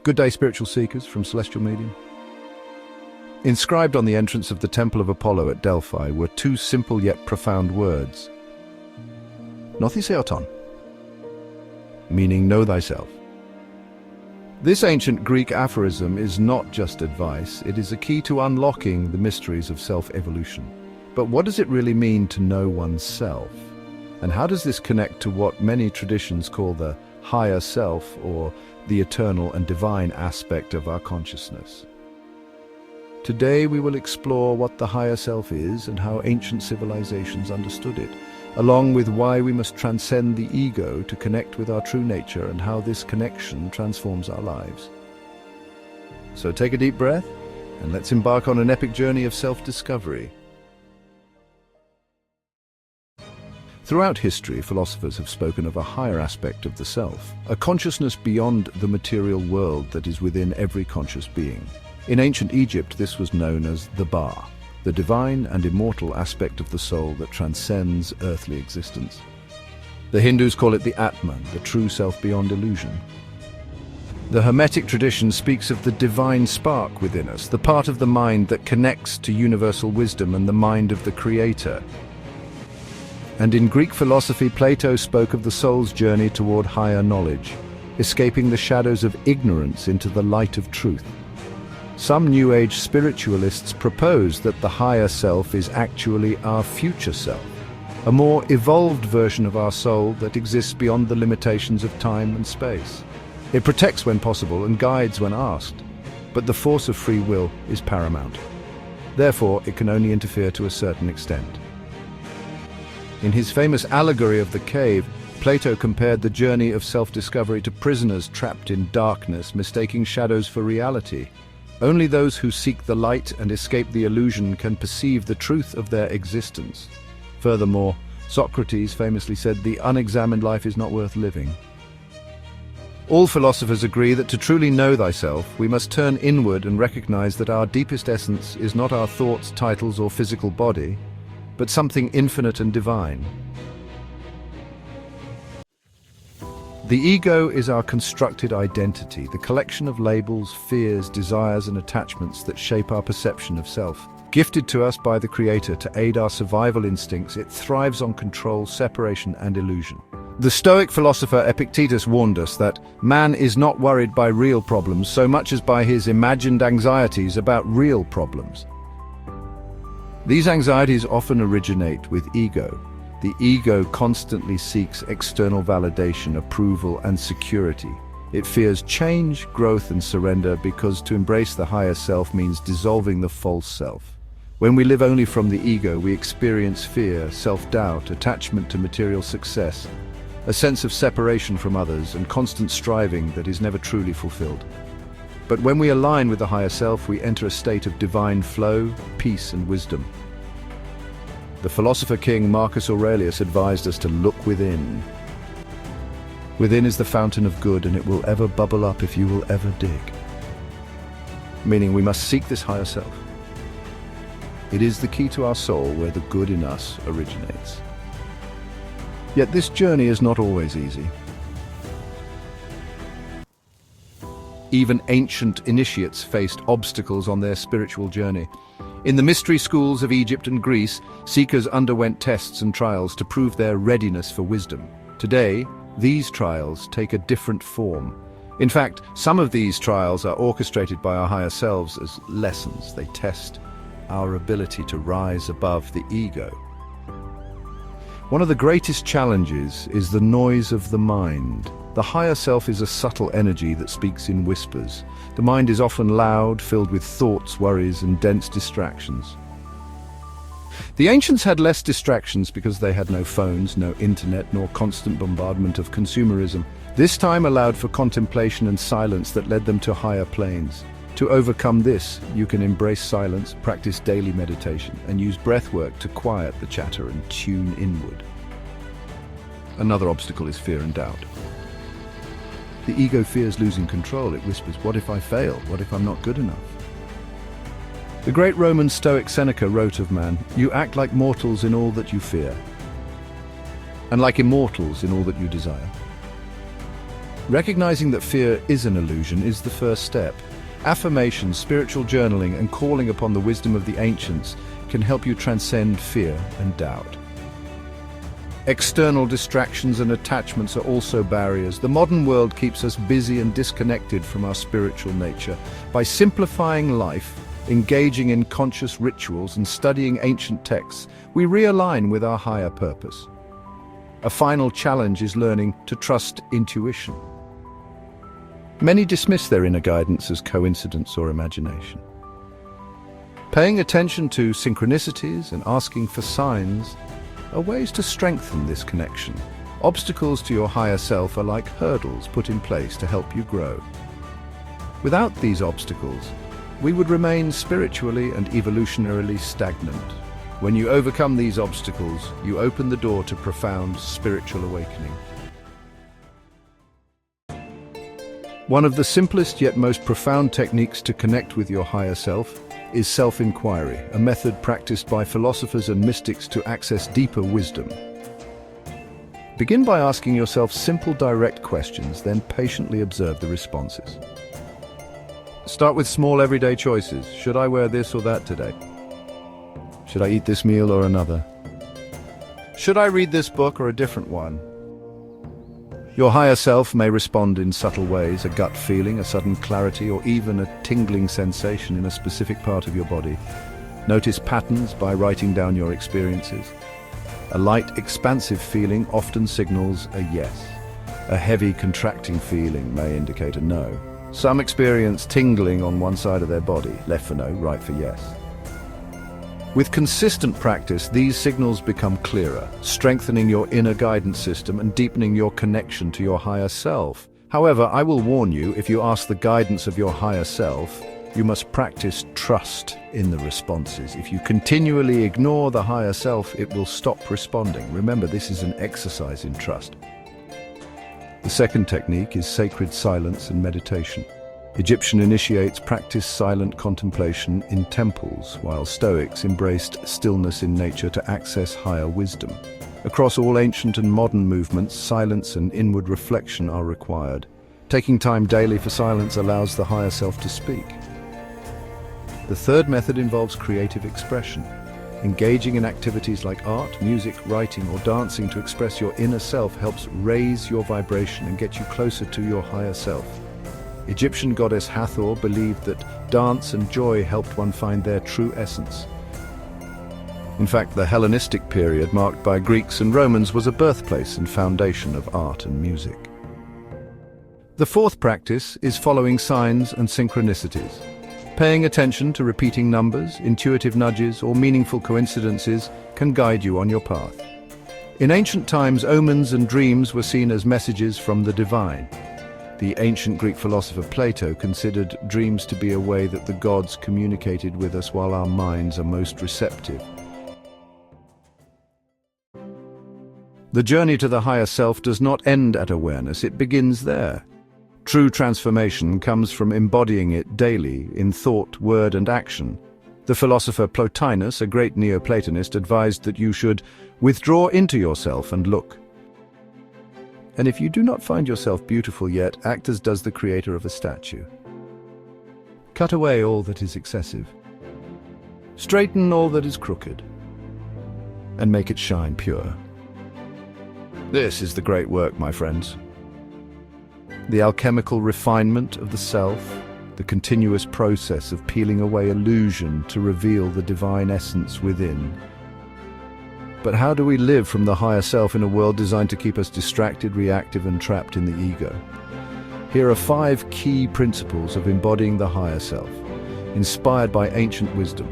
Good day, spiritual seekers from Celestial Medium. Inscribed on the entrance of the Temple of Apollo at Delphi were two simple yet profound words. Thyself, meaning know thyself. This ancient Greek aphorism is not just advice, it is a key to unlocking the mysteries of self-evolution. But what does it really mean to know oneself? And how does this connect to what many traditions call the higher self, or the eternal and divine aspect of our consciousness? Today we will explore what the higher self is and how ancient civilizations understood it, along with why we must transcend the ego to connect with our true nature and how this connection transforms our lives. So take a deep breath and let's embark on an epic journey of self-discovery. Throughout history, philosophers have spoken of a higher aspect of the self, a consciousness beyond the material world that is within every conscious being. In ancient Egypt, this was known as the Ba, the divine and immortal aspect of the soul that transcends earthly existence. The Hindus call it the Atman, the true self beyond illusion. The Hermetic tradition speaks of the divine spark within us, the part of the mind that connects to universal wisdom and the mind of the Creator. And in Greek philosophy, Plato spoke of the soul's journey toward higher knowledge, escaping the shadows of ignorance into the light of truth. Some New Age spiritualists propose that the higher self is actually our future self, a more evolved version of our soul that exists beyond the limitations of time and space. It protects when possible and guides when asked, but the force of free will is paramount. Therefore, it can only interfere to a certain extent. In his famous allegory of the cave, Plato compared the journey of self-discovery to prisoners trapped in darkness, mistaking shadows for reality. Only those who seek the light and escape the illusion can perceive the truth of their existence. Furthermore, Socrates famously said, "The unexamined life is not worth living." All philosophers agree that to truly know thyself, we must turn inward and recognize that our deepest essence is not our thoughts, titles, or physical body, but something infinite and divine. The ego is our constructed identity, the collection of labels, fears, desires, and attachments that shape our perception of self. Gifted to us by the Creator to aid our survival instincts, it thrives on control, separation, and illusion. The Stoic philosopher Epictetus warned us that man is not worried by real problems so much as by his imagined anxieties about real problems. These anxieties often originate with ego. The ego constantly seeks external validation, approval, and security. It fears change, growth, and surrender because to embrace the higher self means dissolving the false self. When we live only from the ego, we experience fear, self-doubt, attachment to material success, a sense of separation from others, and constant striving that is never truly fulfilled. But when we align with the higher self, we enter a state of divine flow, peace, and wisdom. The philosopher king Marcus Aurelius advised us to look within. Within is the fountain of good, and it will ever bubble up if you will ever dig. Meaning we must seek this higher self. It is the key to our soul where the good in us originates. Yet this journey is not always easy. Even ancient initiates faced obstacles on their spiritual journey. In the mystery schools of Egypt and Greece, seekers underwent tests and trials to prove their readiness for wisdom. Today, these trials take a different form. In fact, some of these trials are orchestrated by our higher selves as lessons. They test our ability to rise above the ego. One of the greatest challenges is the noise of the mind. The higher self is a subtle energy that speaks in whispers. The mind is often loud, filled with thoughts, worries, and dense distractions. The ancients had less distractions because they had no phones, no internet, nor constant bombardment of consumerism. This time allowed for contemplation and silence that led them to higher planes. To overcome this, you can embrace silence, practice daily meditation, and use breathwork to quiet the chatter and tune inward. Another obstacle is fear and doubt. The ego fears losing control. It whispers, "What if I fail? What if I'm not good enough?" The great Roman Stoic Seneca wrote of man, "You act like mortals in all that you fear, and like immortals in all that you desire." Recognizing that fear is an illusion is the first step. Affirmation, spiritual journaling, and calling upon the wisdom of the ancients can help you transcend fear and doubt. External distractions and attachments are also barriers. The modern world keeps us busy and disconnected from our spiritual nature. By simplifying life, engaging in conscious rituals, and studying ancient texts, we realign with our higher purpose. A final challenge is learning to trust intuition. Many dismiss their inner guidance as coincidence or imagination. Paying attention to synchronicities and asking for signs are ways to strengthen this connection. Obstacles to your higher self are like hurdles put in place to help you grow. Without these obstacles, we would remain spiritually and evolutionarily stagnant. When you overcome these obstacles, you open the door to profound spiritual awakening. One of the simplest yet most profound techniques to connect with your higher self is self-inquiry, a method practiced by philosophers and mystics to access deeper wisdom. Begin by asking yourself simple, direct questions, then patiently observe the responses. Start with small, everyday choices. Should I wear this or that today? Should I eat this meal or another? Should I read this book or a different one? Your higher self may respond in subtle ways, a gut feeling, a sudden clarity, or even a tingling sensation in a specific part of your body. Notice patterns by writing down your experiences. A light, expansive feeling often signals a yes. A heavy, contracting feeling may indicate a no. Some experience tingling on one side of their body, left for no, right for yes. With consistent practice, these signals become clearer, strengthening your inner guidance system and deepening your connection to your higher self. However, I will warn you, if you ask the guidance of your higher self, you must practice trust in the responses. If you continually ignore the higher self, it will stop responding. Remember, this is an exercise in trust. The second technique is sacred silence and meditation. Egyptian initiates practiced silent contemplation in temples, while Stoics embraced stillness in nature to access higher wisdom. Across all ancient and modern movements, silence and inward reflection are required. Taking time daily for silence allows the higher self to speak. The third method involves creative expression. Engaging in activities like art, music, writing, or dancing to express your inner self helps raise your vibration and get you closer to your higher self. Egyptian goddess Hathor believed that dance and joy helped one find their true essence. In fact, the Hellenistic period, marked by Greeks and Romans, was a birthplace and foundation of art and music. The fourth practice is following signs and synchronicities. Paying attention to repeating numbers, intuitive nudges, or meaningful coincidences can guide you on your path. In ancient times, omens and dreams were seen as messages from the divine. The ancient Greek philosopher Plato considered dreams to be a way that the gods communicated with us while our minds are most receptive. The journey to the higher self does not end at awareness, it begins there. True transformation comes from embodying it daily in thought, word, and action. The philosopher Plotinus, a great Neoplatonist, advised that you should withdraw into yourself and look. And if you do not find yourself beautiful yet, act as does the creator of a statue. Cut away all that is excessive. Straighten all that is crooked. And make it shine pure. This is the great work, my friends. The alchemical refinement of the self, the continuous process of peeling away illusion to reveal the divine essence within. But how do we live from the higher self in a world designed to keep us distracted, reactive, and trapped in the ego? Here are 5 key principles of embodying the higher self, inspired by ancient wisdom.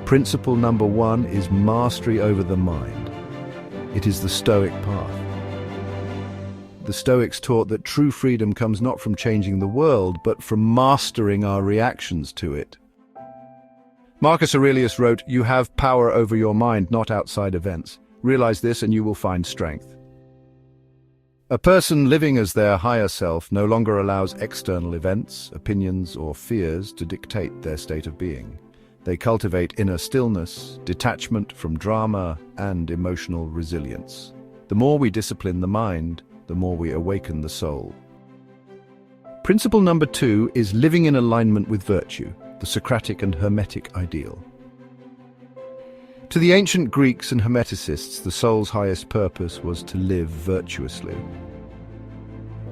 Principle number 1 is mastery over the mind. It is the Stoic path. The Stoics taught that true freedom comes not from changing the world, but from mastering our reactions to it. Marcus Aurelius wrote, "You have power over your mind, not outside events. Realize this and you will find strength." A person living as their higher self no longer allows external events, opinions, or fears to dictate their state of being. They cultivate inner stillness, detachment from drama, and emotional resilience. The more we discipline the mind, the more we awaken the soul. Principle number 2 is living in alignment with virtue, the Socratic and Hermetic ideal. To the ancient Greeks and Hermeticists, the soul's highest purpose was to live virtuously,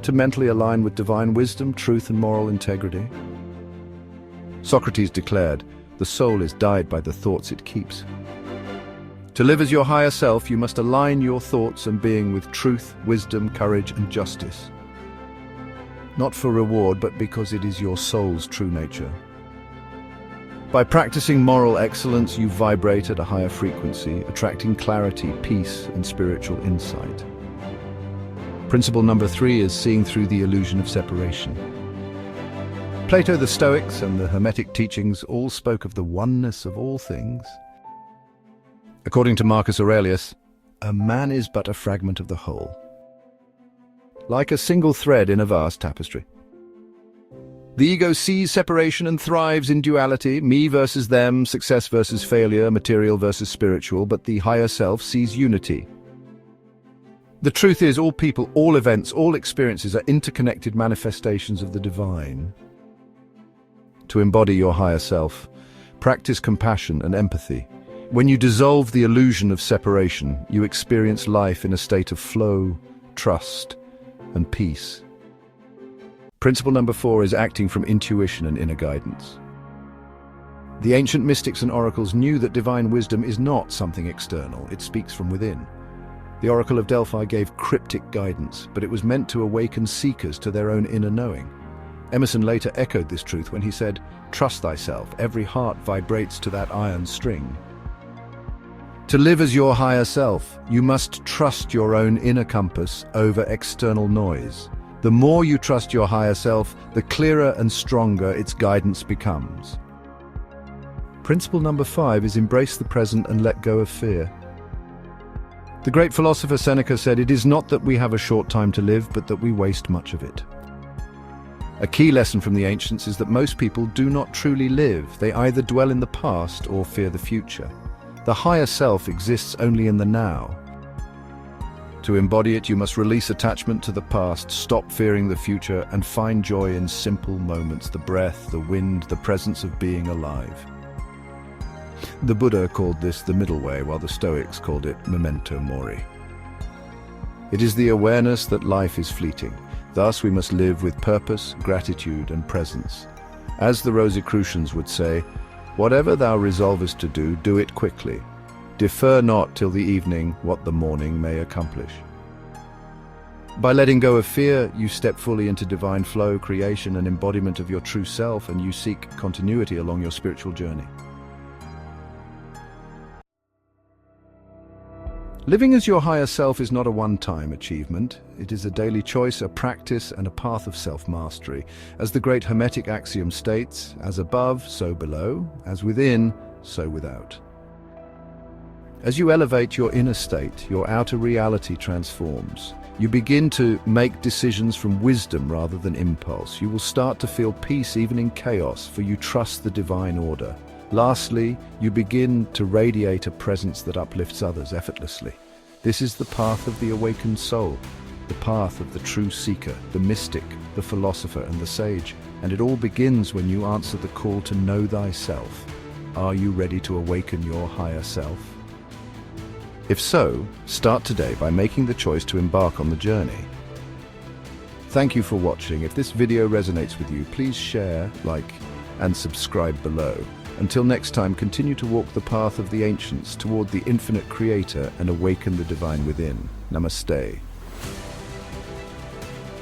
to mentally align with divine wisdom, truth, and moral integrity. Socrates declared, "The soul is dyed by the thoughts it keeps." To live as your higher self, you must align your thoughts and being with truth, wisdom, courage, and justice. Not for reward, but because it is your soul's true nature. By practicing moral excellence, you vibrate at a higher frequency, attracting clarity, peace, and spiritual insight. Principle number 3 is seeing through the illusion of separation. Plato, the Stoics, and the Hermetic teachings all spoke of the oneness of all things. According to Marcus Aurelius, a man is but a fragment of the whole, like a single thread in a vast tapestry. The ego sees separation and thrives in duality, me versus them, success versus failure, material versus spiritual, but the higher self sees unity. The truth is, all people, all events, all experiences are interconnected manifestations of the divine. To embody your higher self, practice compassion and empathy. When you dissolve the illusion of separation, you experience life in a state of flow, trust, and peace. Principle number 4 is acting from intuition and inner guidance. The ancient mystics and oracles knew that divine wisdom is not something external, it speaks from within. The Oracle of Delphi gave cryptic guidance, but it was meant to awaken seekers to their own inner knowing. Emerson later echoed this truth when he said, "Trust thyself, every heart vibrates to that iron string." To live as your higher self, you must trust your own inner compass over external noise. The more you trust your higher self, the clearer and stronger its guidance becomes. Principle number 5 is embrace the present and let go of fear. The great philosopher Seneca said, "It is not that we have a short time to live, but that we waste much of it." A key lesson from the ancients is that most people do not truly live. They either dwell in the past or fear the future. The higher self exists only in the now. To embody it, you must release attachment to the past, stop fearing the future, and find joy in simple moments, the breath, the wind, the presence of being alive. The Buddha called this the middle way, while the Stoics called it memento mori. It is the awareness that life is fleeting. Thus we must live with purpose, gratitude, and presence. As the Rosicrucians would say, "Whatever thou resolvest to do, do it quickly. Defer not till the evening what the morning may accomplish." By letting go of fear, you step fully into divine flow, creation, and embodiment of your true self, and you seek continuity along your spiritual journey. Living as your higher self is not a one-time achievement. It is a daily choice, a practice, and a path of self-mastery. As the great Hermetic axiom states, "As above, so below, as within, so without." As you elevate your inner state, your outer reality transforms. You begin to make decisions from wisdom rather than impulse. You will start to feel peace even in chaos, for you trust the divine order. Lastly, you begin to radiate a presence that uplifts others effortlessly. This is the path of the awakened soul, the path of the true seeker, the mystic, the philosopher, and the sage. And it all begins when you answer the call to know thyself. Are you ready to awaken your higher self? If so, start today by making the choice to embark on the journey. Thank you for watching. If this video resonates with you, please share, like, and subscribe below. Until next time, continue to walk the path of the ancients toward the infinite creator and awaken the divine within. Namaste.